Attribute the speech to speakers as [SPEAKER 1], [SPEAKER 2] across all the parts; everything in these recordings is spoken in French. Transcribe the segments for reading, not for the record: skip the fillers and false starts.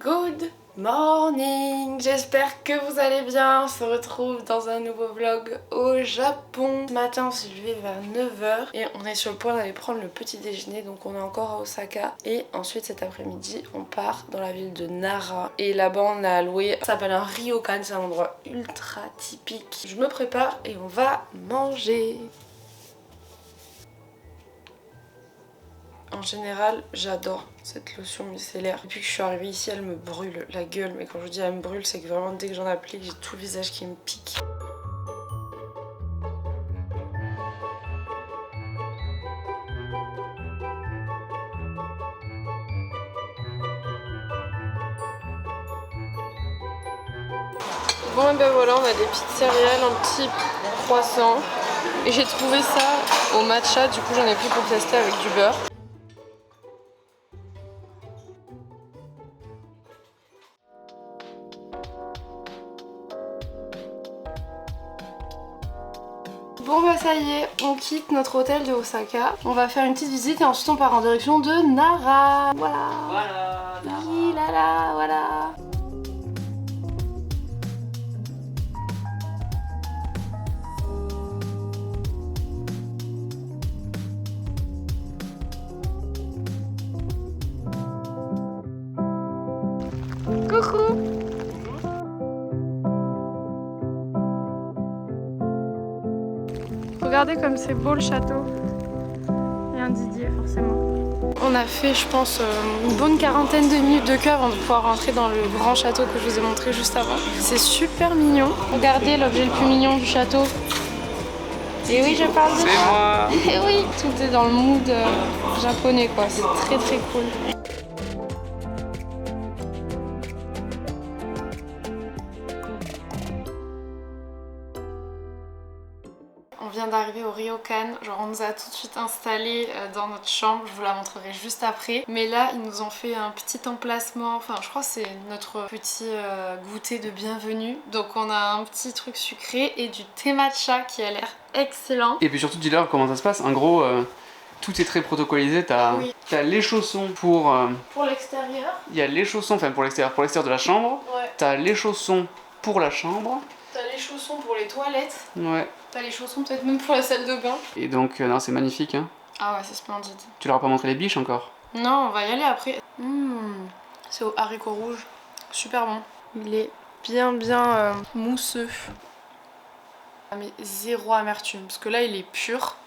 [SPEAKER 1] Good morning, j'espère que vous allez bien. On se retrouve dans un nouveau vlog au Japon. Ce matin on s'est levé vers 9h et on est sur le point d'aller prendre le petit déjeuner. Donc on est encore à Osaka et ensuite cet après-midi on part dans la ville de Nara. Et là-bas on a loué, ça s'appelle un ryokan, c'est un endroit ultra typique. Je me prépare et on va manger. En général, j'adore cette lotion micellaire. Depuis que je suis arrivée ici, elle me brûle la gueule. Mais quand je vous dis elle me brûle, c'est que vraiment dès que j'en applique, j'ai tout le visage qui me pique. Bon et ben voilà, on a des petites céréales, un petit croissant. Et j'ai trouvé ça au matcha, du coup j'en ai pris pour tester avec du beurre. Bon bah ça y est, on quitte notre hôtel de Osaka. On va faire une petite visite et ensuite on part en direction de Nara. Voilà.
[SPEAKER 2] Voilà, Nara.
[SPEAKER 1] Là, voilà. Coucou. Regardez comme c'est beau le château. Il y a un Didier forcément. On a fait je pense une bonne quarantaine de minutes de queue avant de pouvoir rentrer dans le grand château que je vous ai montré juste avant. C'est super mignon. Regardez l'objet le plus mignon du château. Et oui je parle de ça.
[SPEAKER 2] C'est moi.
[SPEAKER 1] Et oui, tout est dans le mood japonais quoi. C'est très très cool. On vient d'arriver au ryokan, genre on nous a tout de suite installés dans notre chambre, je vous la montrerai juste après. Mais là ils nous ont fait un petit emplacement, enfin je crois que c'est notre petit goûter de bienvenue. Donc on a un petit truc sucré et du thé matcha qui a l'air excellent.
[SPEAKER 2] Et puis surtout dis-leur comment ça se passe. En gros, tout est très protocolisé. T'as les chaussons pour...
[SPEAKER 1] Pour l'extérieur.
[SPEAKER 2] Il y a les chaussons, enfin pour l'extérieur de la chambre.
[SPEAKER 1] Ouais.
[SPEAKER 2] T'as les chaussons pour la chambre.
[SPEAKER 1] T'as les chaussons pour les toilettes.
[SPEAKER 2] Ouais.
[SPEAKER 1] T'as les chaussons peut-être même pour la salle de bain.
[SPEAKER 2] Et donc, non, c'est magnifique. Hein.
[SPEAKER 1] Ah ouais, c'est splendide.
[SPEAKER 2] Tu leur as pas montré les biches encore?
[SPEAKER 1] Non, on va y aller après. C'est au haricot rouge. Super bon. Il est bien mousseux. Mais zéro amertume. Parce que là, il est pur.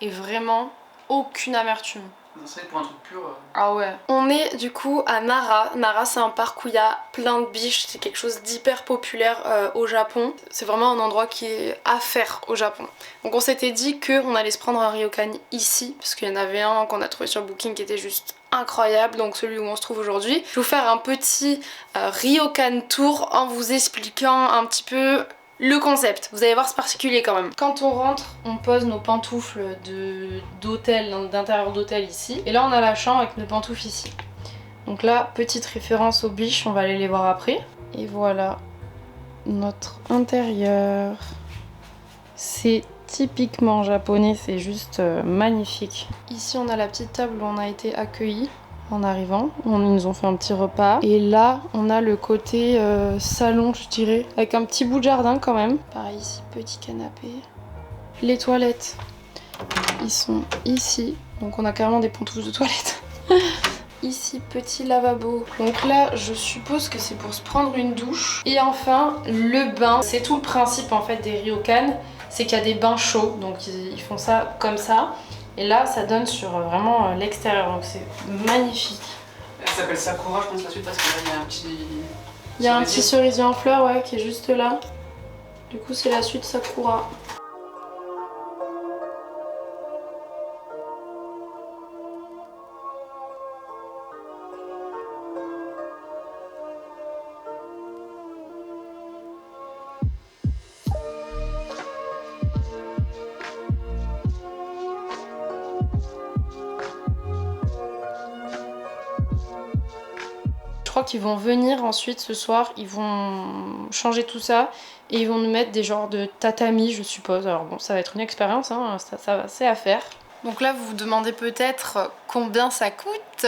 [SPEAKER 1] Et vraiment, aucune amertume.
[SPEAKER 2] C'est vrai que pour un truc pur...
[SPEAKER 1] Ah ouais. On est du coup à Nara. Nara c'est un parc où il y a plein de biches, c'est quelque chose d'hyper populaire au Japon. C'est vraiment un endroit qui est à faire au Japon. Donc on s'était dit qu'on allait se prendre un ryokan ici, parce qu'il y en avait un qu'on a trouvé sur Booking qui était juste incroyable, donc celui où on se trouve aujourd'hui. Je vais vous faire un petit ryokan tour en vous expliquant un petit peu le concept. Vous allez voir, c'est particulier quand même. Quand on rentre, on pose nos pantoufles d'hôtel, d'intérieur d'hôtel ici. Et là, on a la chambre avec nos pantoufles ici. Donc là, petite référence aux biches, on va aller les voir après. Et voilà notre intérieur. C'est typiquement japonais, c'est juste magnifique. Ici, on a la petite table où on a été accueillis. En arrivant, ils nous ont fait un petit repas et là on a le côté salon je dirais, avec un petit bout de jardin quand même. Pareil ici, petit canapé. Les toilettes, ils sont ici, donc on a carrément des pantoufles de toilette. Ici, petit lavabo. Donc là, je suppose que c'est pour se prendre une douche. Et enfin, le bain. C'est tout le principe en fait des ryokan, c'est qu'il y a des bains chauds, donc ils font ça comme ça. Et là, ça donne sur vraiment l'extérieur, donc c'est magnifique.
[SPEAKER 2] Elle s'appelle Sakura, je pense, la suite, parce que là, il y a un petit...
[SPEAKER 1] Il y a un petit cerisier en fleurs, ouais, qui est juste là. Du coup, c'est la suite Sakura. Je crois qu'ils vont venir ensuite ce soir, ils vont changer tout ça et ils vont nous mettre des genres de tatami je suppose. Alors bon, ça va être une expérience, hein, c'est à faire. Donc là vous vous demandez peut-être combien ça coûte.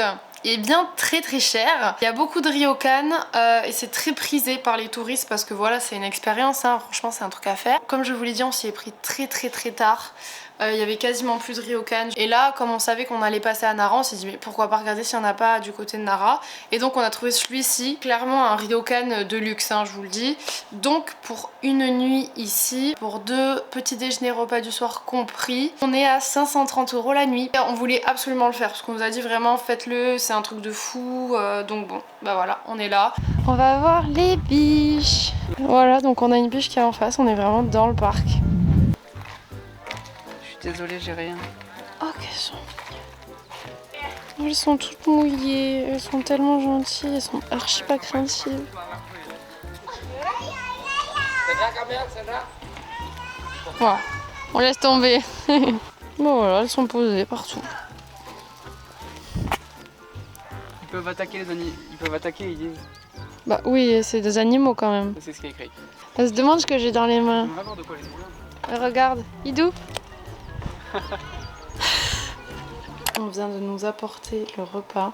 [SPEAKER 1] est bien très cher. Il y a beaucoup de ryokan et c'est très prisé par les touristes parce que voilà, c'est une expérience, hein. Franchement c'est un truc à faire. Comme je vous l'ai dit, on s'y est pris très tard. Il y avait quasiment plus de ryokan et là comme on savait qu'on allait passer à Nara, on s'est dit mais pourquoi pas regarder s'il n'y en a pas du côté de Nara, et donc on a trouvé celui-ci, clairement un ryokan de luxe, hein, je vous le dis. Donc pour une nuit ici, pour 2 petits déjeuners repas du soir compris, on est à 530 € la nuit. On voulait absolument le faire parce qu'on nous a dit vraiment faites-le, c'est un truc de fou, donc bon bah voilà, on est là. On va voir les biches. Voilà, donc on a une biche qui est en face, on est vraiment dans le parc.
[SPEAKER 2] Désolée, j'ai rien.
[SPEAKER 1] Oh, qu'elles sont mignonnes. Elles sont toutes mouillées, elles sont tellement gentilles, elles sont archi pas craintives. Voilà, on laisse tomber. Bon voilà, elles sont posées partout.
[SPEAKER 2] Ils peuvent attaquer les animaux, ils peuvent attaquer, ils disent.
[SPEAKER 1] Bah oui, c'est des animaux quand même.
[SPEAKER 2] C'est ce qui est écrit.
[SPEAKER 1] Elle se demande ce que j'ai dans les mains.
[SPEAKER 2] On va voir de quoi les moulins.
[SPEAKER 1] Regarde, Idou. On vient de nous apporter le repas.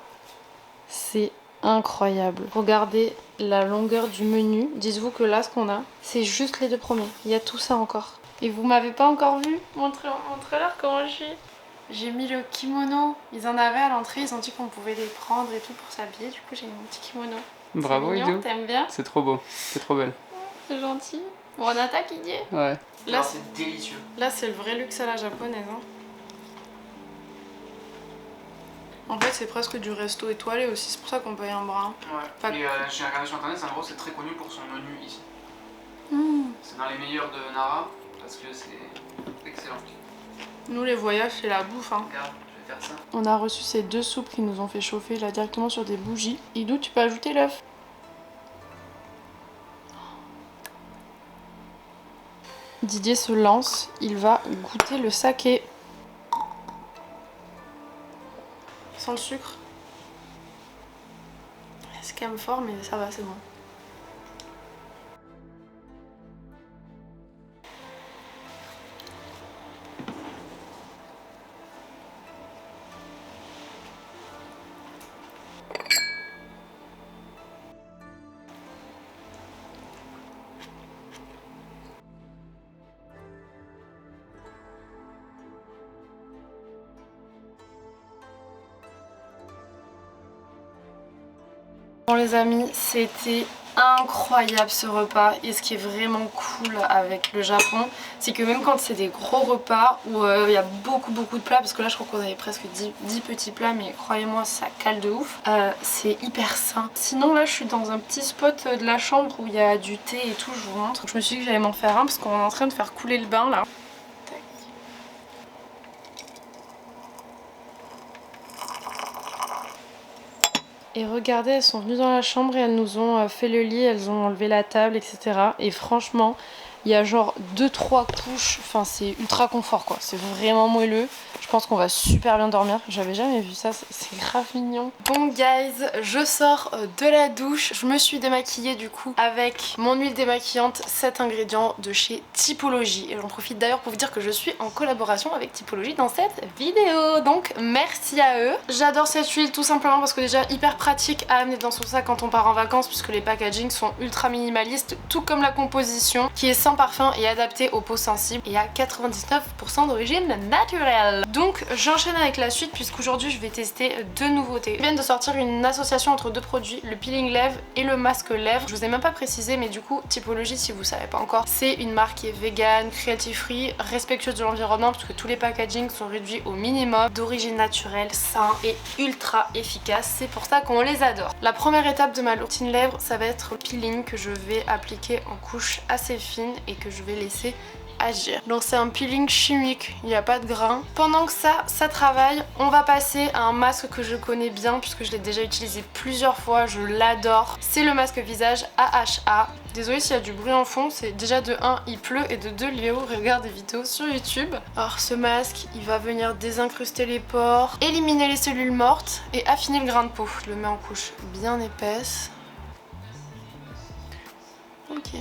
[SPEAKER 1] C'est incroyable. Regardez la longueur du menu. Dites-vous que là, ce qu'on a, c'est juste les 2 premiers. Il y a tout ça encore. Et vous m'avez pas encore vu? Montrez-leur comment je suis. J'ai mis le kimono. Ils en avaient à l'entrée. Ils ont dit qu'on pouvait les prendre et tout pour s'habiller. Du coup, j'ai mis mon petit kimono.
[SPEAKER 2] Bravo Idou.
[SPEAKER 1] T'aimes bien?
[SPEAKER 2] C'est trop beau. C'est trop belle.
[SPEAKER 1] C'est gentil. Bon, on attaque, il y est.
[SPEAKER 2] Ouais.
[SPEAKER 1] Là,
[SPEAKER 2] c'est délicieux.
[SPEAKER 1] Là, c'est le vrai luxe à la japonaise. Hein. En fait, c'est presque du resto étoilé aussi. C'est pour ça qu'on paye un bras.
[SPEAKER 2] Ouais. Et j'ai regardé sur internet, en gros, c'est très connu pour son menu ici. C'est dans les meilleurs de Nara parce que c'est excellent.
[SPEAKER 1] Nous, les voyages, c'est la bouffe. Hein.
[SPEAKER 2] Regarde, je vais faire ça.
[SPEAKER 1] On a reçu ces 2 soupes qui nous ont fait chauffer là directement sur des bougies. Idou, tu peux ajouter l'œuf. Didier se lance, il va goûter le saké. Sans le sucre. C'est quand même fort, mais ça va, c'est bon. Bon les amis, c'était incroyable ce repas, et ce qui est vraiment cool avec le Japon, c'est que même quand c'est des gros repas où il y a beaucoup de plats, parce que là je crois qu'on avait presque 10 petits plats, mais croyez-moi ça cale de ouf, c'est hyper sain. Sinon là je suis dans un petit spot de la chambre où il y a du thé et tout, je vous montre. Je me suis dit que j'allais m'en faire un parce qu'on est en train de faire couler le bain là. Et regardez, elles sont venues dans la chambre et elles nous ont fait le lit, elles ont enlevé la table, etc. Et franchement, il y a genre 2-3 couches, enfin c'est ultra confort quoi, c'est vraiment moelleux. Je pense qu'on va super bien dormir, j'avais jamais vu ça, c'est grave mignon. Bon guys, je sors de la douche, je me suis démaquillée du coup avec mon huile démaquillante, 7 ingrédients de chez Typologie. Et j'en profite d'ailleurs pour vous dire que je suis en collaboration avec Typologie dans cette vidéo, donc merci à eux. J'adore cette huile tout simplement parce que déjà hyper pratique à amener dans son sac quand on part en vacances, puisque les packagings sont ultra minimalistes, tout comme la composition qui est sans parfum et adaptée aux peaux sensibles et à 99% d'origine naturelle. Donc j'enchaîne avec la suite puisqu'aujourd'hui je vais tester 2 nouveautés. Ils viennent de sortir une association entre 2 produits, le peeling lèvres et le masque lèvres. Je vous ai même pas précisé, mais du coup Typologie, si vous savez pas encore, c'est une marque qui est vegan, cruelty free, respectueuse de l'environnement puisque tous les packagings sont réduits au minimum, d'origine naturelle, sain et ultra efficace. C'est pour ça qu'on les adore. La première étape de ma routine lèvres, ça va être le peeling que je vais appliquer en couche assez fine et que je vais laisser agir. Donc c'est un peeling chimique, il n'y a pas de grains. Pendant que ça travaille, on va passer à un masque que je connais bien puisque je l'ai déjà utilisé plusieurs fois, je l'adore. C'est le masque visage AHA. Désolée s'il y a du bruit en fond, c'est déjà de 1 il pleut et de 2 Léo regarde des vidéos sur YouTube. Alors ce masque, il va venir désincruster les pores, éliminer les cellules mortes et affiner le grain de peau. Je le mets en couche bien épaisse. Ok.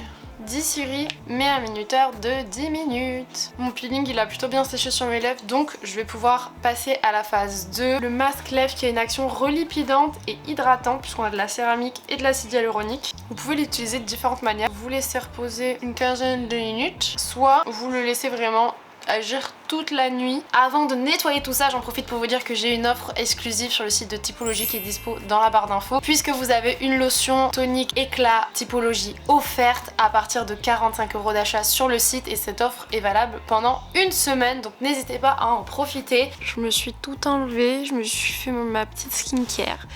[SPEAKER 1] D'ici mais un minuteur de 10 minutes. Mon peeling il a plutôt bien séché sur mes lèvres, donc je vais pouvoir passer à la phase 2. Le masque lèvres qui a une action relipidante et hydratante puisqu'on a de la céramique et de l'acide hyaluronique. Vous pouvez l'utiliser de différentes manières. Vous laissez reposer une quinzaine de minutes, soit vous le laissez vraiment agir toute la nuit. Avant de nettoyer tout ça, j'en profite pour vous dire que j'ai une offre exclusive sur le site de Typologie qui est dispo dans la barre d'infos, puisque vous avez une lotion tonique éclat Typologie offerte à partir de 45 € d'achat sur le site, et cette offre est valable pendant une semaine, donc n'hésitez pas à en profiter. Je me suis tout enlevée, je me suis fait ma petite skincare,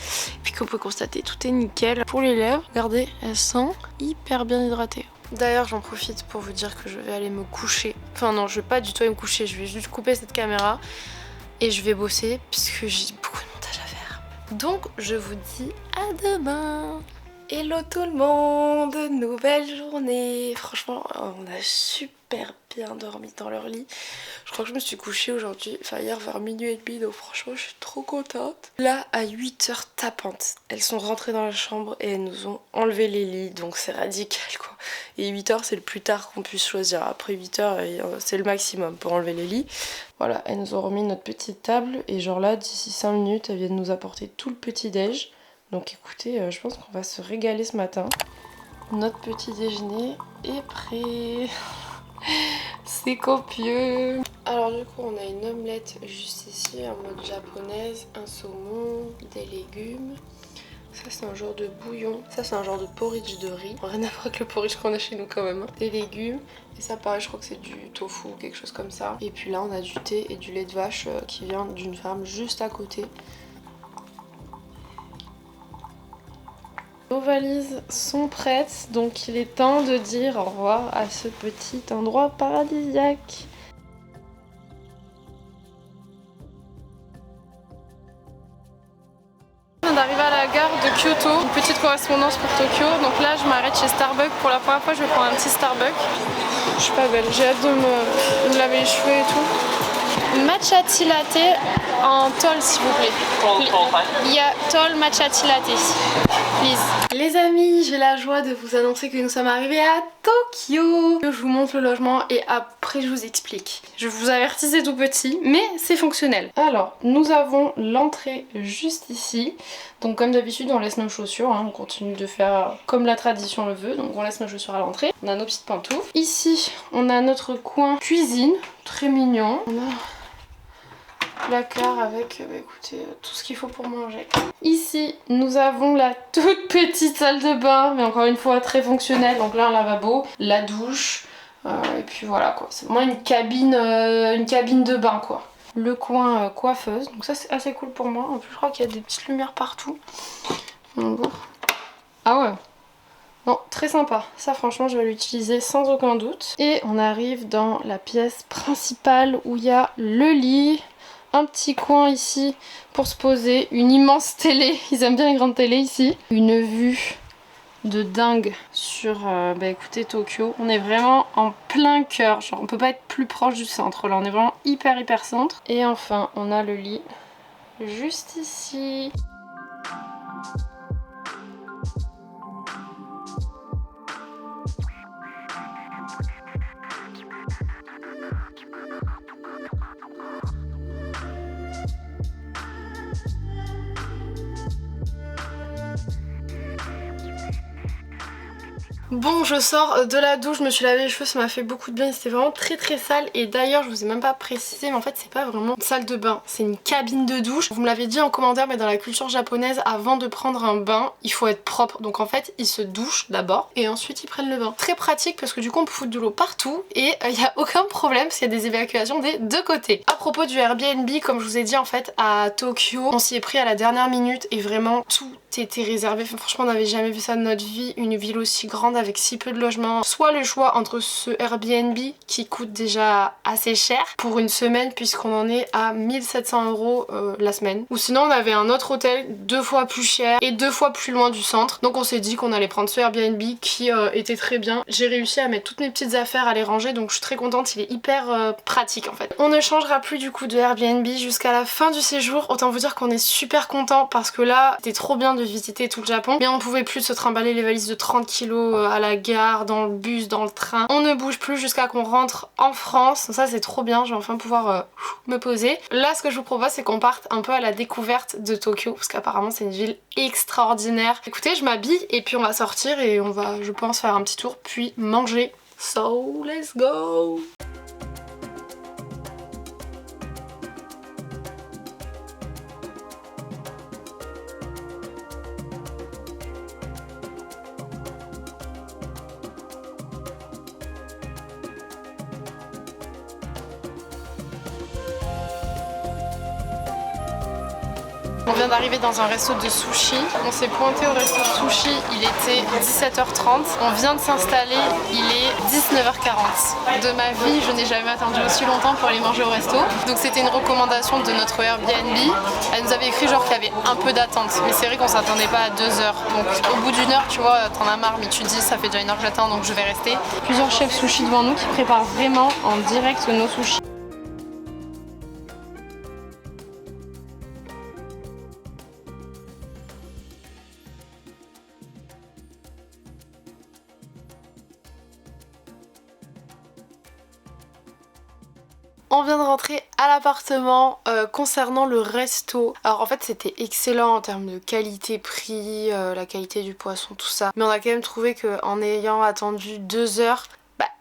[SPEAKER 1] puis comme vous pouvez constater, tout est nickel. Pour les lèvres, regardez, elles sont hyper bien hydratées. D'ailleurs j'en profite pour vous dire que je vais aller me coucher. Enfin non, je vais pas du tout aller me coucher, je vais juste couper cette caméra et je vais bosser puisque j'ai beaucoup de montage à faire. Donc je vous dis à demain. Hello tout le monde, nouvelle journée. Franchement on a super bien dormi dans leur lit. Je crois que je me suis couchée aujourd'hui, enfin hier vers minuit et demi, donc franchement je suis trop contente. Là à 8h tapantes, elles sont rentrées dans la chambre et elles nous ont enlevé les lits, donc c'est radical quoi. Et 8h c'est le plus tard qu'on puisse choisir, après 8h c'est le maximum pour enlever les lits. Voilà, elles nous ont remis notre petite table et genre là d'ici 5 minutes elles viennent nous apporter tout le petit déj. Donc écoutez, je pense qu'on va se régaler ce matin. Notre petit déjeuner est prêt. C'est copieux. Alors du coup on a une omelette juste ici en mode japonaise, un saumon, des légumes. Ça c'est un genre de bouillon, ça c'est un genre de porridge de riz. Rien à voir avec le porridge qu'on a chez nous quand même. Hein. Des légumes, et ça pareil je crois que c'est du tofu ou quelque chose comme ça. Et puis là on a du thé et du lait de vache qui vient d'une ferme juste à côté. Nos valises sont prêtes, donc il est temps de dire au revoir à ce petit endroit paradisiaque. On vient d'arriver à la gare de Kyoto, une petite correspondance pour Tokyo. Donc là je m'arrête chez Starbucks, pour la première fois je vais prendre un petit Starbucks. Je suis pas belle, j'ai hâte de me laver les cheveux et tout. Matcha tea latte en tall s'il vous plaît. Il y a tall matcha tea latte, please. Les amis, j'ai la joie de vous annoncer que nous sommes arrivés à Tokyo. Je vous montre le logement et après je vous explique. Je vous avertis, c'est tout petit, mais c'est fonctionnel. Alors, nous avons l'entrée juste ici. Donc comme d'habitude, on laisse nos chaussures, hein. On continue de faire comme la tradition le veut. Donc on laisse nos chaussures à l'entrée. On a nos petites pantoufles. Ici, on a notre coin cuisine, très mignon. On a placard avec écoutez, tout ce qu'il faut pour manger. Ici nous avons la toute petite salle de bain, mais encore une fois très fonctionnelle. Donc là un lavabo, la douche et puis voilà quoi. C'est vraiment une cabine de bain quoi. Le coin coiffeuse, donc ça c'est assez cool pour moi. En plus je crois qu'il y a des petites lumières partout. Donc, bon. Ah ouais. Non, très sympa. Ça franchement je vais l'utiliser sans aucun doute. Et on arrive dans la pièce principale où il y a le lit. Un petit coin ici pour se poser, une immense télé, ils aiment bien les grandes télés ici. Une vue de dingue sur écoutez Tokyo. On est vraiment en plein cœur, genre on peut pas être plus proche du centre là, on est vraiment hyper centre. Et enfin on a le lit juste ici. Bon, je sors de la douche, je me suis lavé les cheveux, ça m'a fait beaucoup de bien, c'était vraiment très sale. Et d'ailleurs je vous ai même pas précisé, mais en fait c'est pas vraiment une salle de bain, c'est une cabine de douche. Vous me l'avez dit en commentaire, mais dans la culture japonaise, avant de prendre un bain, il faut être propre. Donc en fait ils se douchent d'abord et ensuite ils prennent le bain. Très pratique parce que du coup on peut foutre de l'eau partout et il n'y a aucun problème parce qu'il y a des évacuations des deux côtés. À propos du Airbnb, comme je vous ai dit en fait à Tokyo, on s'y est pris à la dernière minute et vraiment tout était réservé. Enfin, franchement on n'avait jamais vu ça de notre vie, une ville aussi grande avec si peu de logements. Soit le choix entre ce Airbnb qui coûte déjà assez cher pour une semaine puisqu'on en est à 1700 € la semaine, ou sinon on avait un autre hôtel 2 fois plus cher et 2 fois plus loin du centre. Donc on s'est dit qu'on allait prendre ce Airbnb qui était très bien. J'ai réussi à mettre toutes mes petites affaires, à les ranger, donc je suis très contente, il est hyper pratique en fait. On ne changera plus du coup de Airbnb jusqu'à la fin du séjour. Autant vous dire qu'on est super content parce que là c'était trop bien de visiter tout le Japon, mais on pouvait plus se trimballer les valises de 30 kg à la gare, dans le bus, dans le train. On ne bouge plus jusqu'à qu'on rentre en France. Ça c'est trop bien, je vais enfin pouvoir me poser. Là ce que je vous propose c'est qu'on parte un peu à la découverte de Tokyo parce qu'apparemment c'est une ville extraordinaire. Écoutez, je m'habille et puis on va sortir et on va, je pense, faire un petit tour puis manger. So let's go! On vient d'arriver dans un resto de sushi. On s'est pointé au resto de sushi, il était 17h30. On vient de s'installer, il est 19h40. De ma vie, je n'ai jamais attendu aussi longtemps pour aller manger au resto. Donc c'était une recommandation de notre Airbnb. Elle nous avait écrit genre qu'il y avait un peu d'attente. Mais c'est vrai qu'on s'attendait pas à 2 heures. Donc au bout d'1 heure, tu vois, t'en as marre, mais tu te dis ça fait déjà 1 heure que j'attends donc je vais rester. Plusieurs chefs sushi devant nous qui préparent vraiment en direct nos sushis. On vient de rentrer à l'appartement. Concernant le resto, alors en fait c'était excellent en termes de qualité-prix, la qualité du poisson, tout ça. Mais on a quand même trouvé qu'en ayant attendu 2 heures,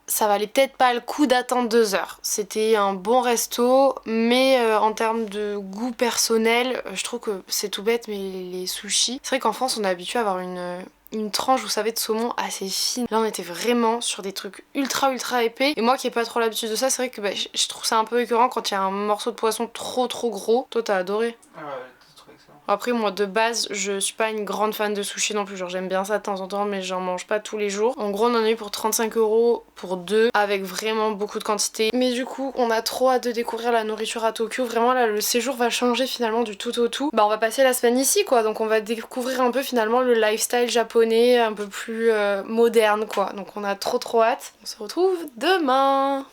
[SPEAKER 1] ça valait peut-être pas le coup d'attendre 2 heures. C'était un bon resto, mais en termes de goût personnel, je trouve que c'est tout bête, mais les sushis, c'est vrai qu'en France on est habitué à avoir une tranche, vous savez, de saumon assez fine. Là on était vraiment sur des trucs ultra épais. Et moi qui ai pas trop l'habitude de ça, c'est vrai que je trouve ça un peu écœurant quand il y a un morceau de poisson trop gros. Toi t'as adoré?
[SPEAKER 2] Ah ouais, c'est trop excellent.
[SPEAKER 1] Après moi de base je suis pas une grande fan de sushi non plus, genre j'aime bien ça de temps en temps mais j'en mange pas tous les jours. En gros on en a eu pour 35 € pour 2 avec vraiment beaucoup de quantité. Mais du coup on a trop hâte de découvrir la nourriture à Tokyo. Vraiment là le séjour va changer finalement du tout au tout. On va passer la semaine ici quoi, donc on va découvrir un peu finalement le lifestyle japonais un peu plus moderne quoi. Donc on a trop hâte. On se retrouve demain.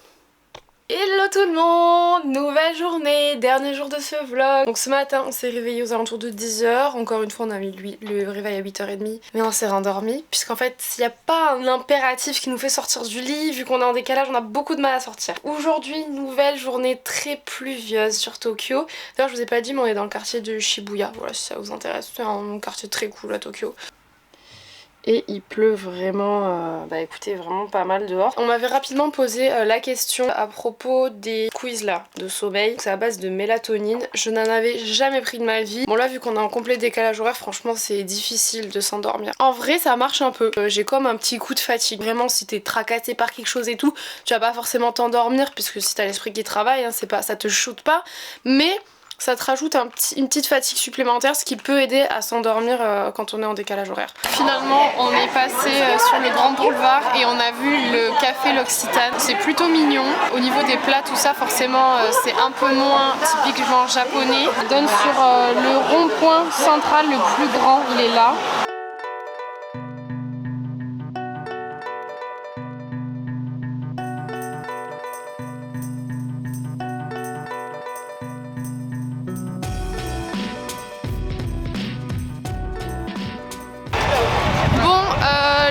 [SPEAKER 1] Hello tout le monde! Nouvelle journée, dernier jour de ce vlog. Donc ce matin on s'est réveillé aux alentours de 10 h. Encore une fois on a mis le réveil à 8h30. Mais on s'est rendormi puisqu'en fait s'il n'y a pas un impératif qui nous fait sortir du lit, vu qu'on est en décalage on a beaucoup de mal à sortir. Aujourd'hui nouvelle journée très pluvieuse sur Tokyo. D'ailleurs je vous ai pas dit mais on est dans le quartier de Shibuya. Voilà si ça vous intéresse, c'est un quartier très cool à Tokyo. Et il pleut vraiment, écoutez, vraiment pas mal dehors. On m'avait rapidement posé la question à propos des quiz là, de sommeil. C'est à base de mélatonine. Je n'en avais jamais pris de ma vie. Bon là, vu qu'on est en complet décalage horaire, franchement, c'est difficile de s'endormir. En vrai, ça marche un peu. J'ai comme un petit coup de fatigue. Vraiment, si t'es tracassé par quelque chose et tout, tu vas pas forcément t'endormir, puisque si t'as l'esprit qui travaille, hein, c'est pas, ça te shoot pas. Mais ça te rajoute une petite fatigue supplémentaire, ce qui peut aider à s'endormir quand on est en décalage horaire. Finalement, on est passé sur le grand boulevard et on a vu le café L'Occitane. C'est plutôt mignon. Au niveau des plats, tout ça, forcément, c'est un peu moins typiquement japonais. On donne sur le rond-point central le plus grand, il est là.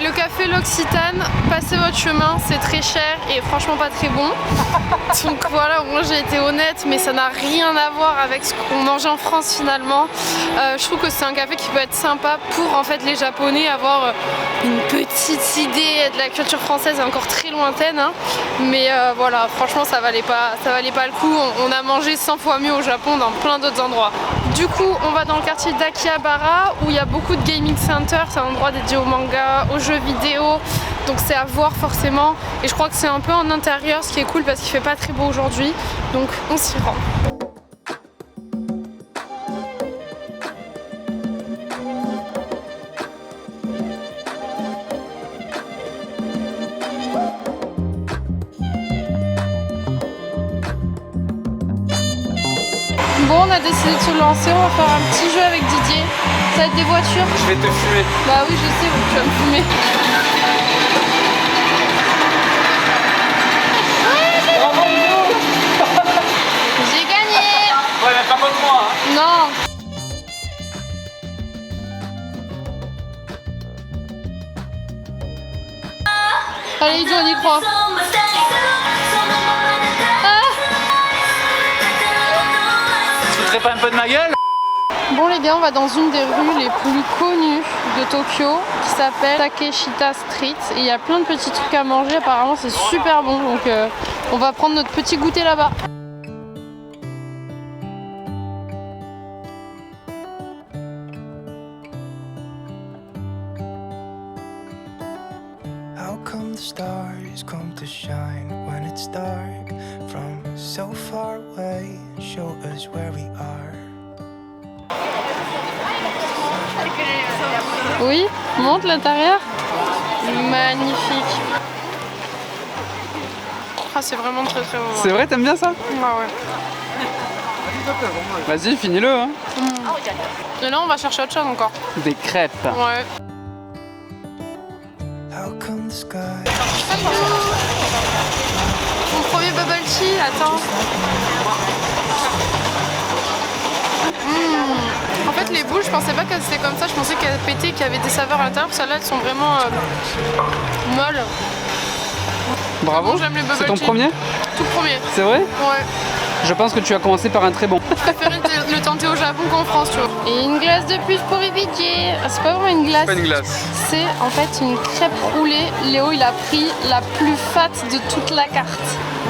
[SPEAKER 1] Le café L'Occitane, passez votre chemin, c'est très cher et franchement pas très bon. Donc voilà, moi j'ai été honnête, mais ça n'a rien à voir avec ce qu'on mange en France finalement. Je trouve que c'est un café qui peut être sympa pour en fait les Japonais avoir une petite idée de la culture française encore très lointaine. Hein. Mais voilà, franchement ça valait pas le coup. On a mangé 100 fois mieux au Japon dans plein d'autres endroits. Du coup, on va dans le quartier d'Akihabara où il y a beaucoup de gaming center. C'est un endroit dédié au manga, aux jeux vidéo. Donc c'est à voir forcément. Et je crois que c'est un peu en intérieur, ce qui est cool parce qu'il fait pas très beau aujourd'hui. Donc on s'y rend. Bon, on a décidé de se lancer, on va faire un petit jeu avec Didier. Ça va être des voitures.
[SPEAKER 2] Je vais te fumer.
[SPEAKER 1] Bah oui, je sais, tu vas me fumer. J'ai gagné.
[SPEAKER 2] Ouais, mais pas contre moi. Hein.
[SPEAKER 1] Non. Allez, on y croit.
[SPEAKER 2] Tu te ferais pas un peu de ma gueule?
[SPEAKER 1] Bon les gars, on va dans une des rues les plus connues de Tokyo qui s'appelle Takeshita Street et il y a plein de petits trucs à manger, apparemment c'est super bon, donc on va prendre notre petit goûter là-bas.
[SPEAKER 3] How come the stars come to shine when it's dark from so far away? Show us where we are.
[SPEAKER 1] Oui, monte l'intérieur. Magnifique. Ah, c'est vraiment très très bon.
[SPEAKER 2] C'est vrai, t'aimes bien ça?
[SPEAKER 1] Ah ouais.
[SPEAKER 2] Vas-y, finis-le. Hein.
[SPEAKER 1] Et là, on va chercher autre chose encore.
[SPEAKER 2] Des crêpes.
[SPEAKER 1] Ouais.
[SPEAKER 3] How come the sky?
[SPEAKER 1] Mon premier bubble tea, attends. En fait, les boules, je pensais pas qu'elles étaient comme ça. Je pensais qu'elles pétaient, qu'il y avait des saveurs à l'intérieur. Celles-là, elles sont vraiment molles.
[SPEAKER 2] Bravo.
[SPEAKER 1] Bon, j'aime les bubble
[SPEAKER 2] C'est ton
[SPEAKER 1] tea.
[SPEAKER 2] premier?
[SPEAKER 1] Tout premier.
[SPEAKER 2] C'est vrai?
[SPEAKER 1] Ouais.
[SPEAKER 2] Je pense que tu as commencé par un très bon.
[SPEAKER 1] Je préférais le tenter au Japon qu'en France, tu vois. Et une glace de plus pour éviter. C'est pas vraiment une glace.
[SPEAKER 2] Pas une glace.
[SPEAKER 1] C'est en fait une crêpe roulée. Léo, il a pris la plus fat de toute la carte.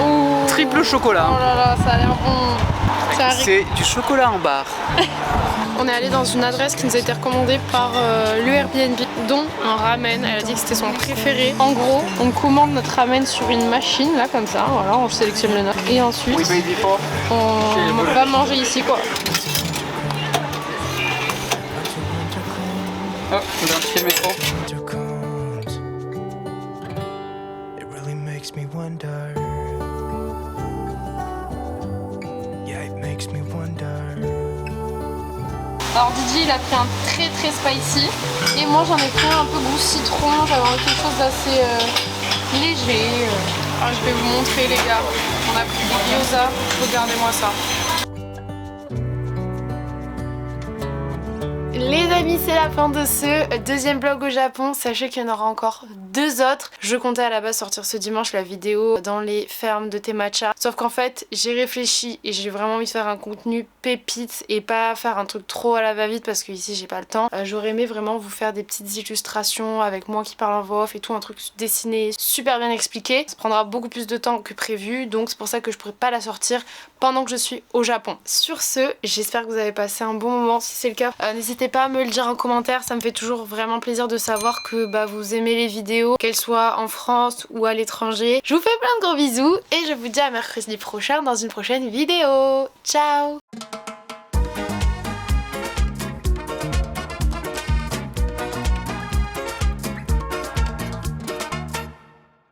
[SPEAKER 1] Oh.
[SPEAKER 2] Triple chocolat.
[SPEAKER 1] Oh là là, ça a l'air bon.
[SPEAKER 2] C'est du chocolat en barre.
[SPEAKER 1] On est allé dans une adresse qui nous a été recommandée par le Airbnb, dont un ramen. Elle a dit que c'était son préféré. En gros, on commande notre ramen sur une machine, là, comme ça. Voilà, on sélectionne le nôtre. Et ensuite, on va manger ici, quoi.
[SPEAKER 2] Oh, on a un petit métro.
[SPEAKER 3] Winter comes. It really makes me wonder. Yeah, it makes me wonder.
[SPEAKER 1] Alors Didier il a pris un très très spicy et moi j'en ai pris un peu goût citron, j'avais envie de quelque chose d'assez léger. Alors, je vais vous montrer les gars, on a pris des gyoza, regardez-moi ça. Les amis, c'est la fin de ce deuxième vlog au Japon. Sachez qu'il y en aura encore 2 autres. Je comptais à la base sortir ce dimanche la vidéo dans les fermes de thé matcha. Sauf qu'en fait, j'ai réfléchi et j'ai vraiment envie de faire un contenu pépite et pas faire un truc trop à la va-vite parce que ici j'ai pas le temps. J'aurais aimé vraiment vous faire des petites illustrations avec moi qui parle en voix off et tout, un truc dessiné super bien expliqué. Ça prendra beaucoup plus de temps que prévu, donc c'est pour ça que je pourrais pas la sortir pendant que je suis au Japon. Sur ce, j'espère que vous avez passé un bon moment. Si c'est le cas, n'hésitez pas à me le dire en commentaire, ça me fait toujours vraiment plaisir de savoir que vous aimez les vidéos, qu'elles soient en France ou à l'étranger. Je vous fais plein de gros bisous et je vous dis à mercredi prochain dans une prochaine vidéo. Ciao!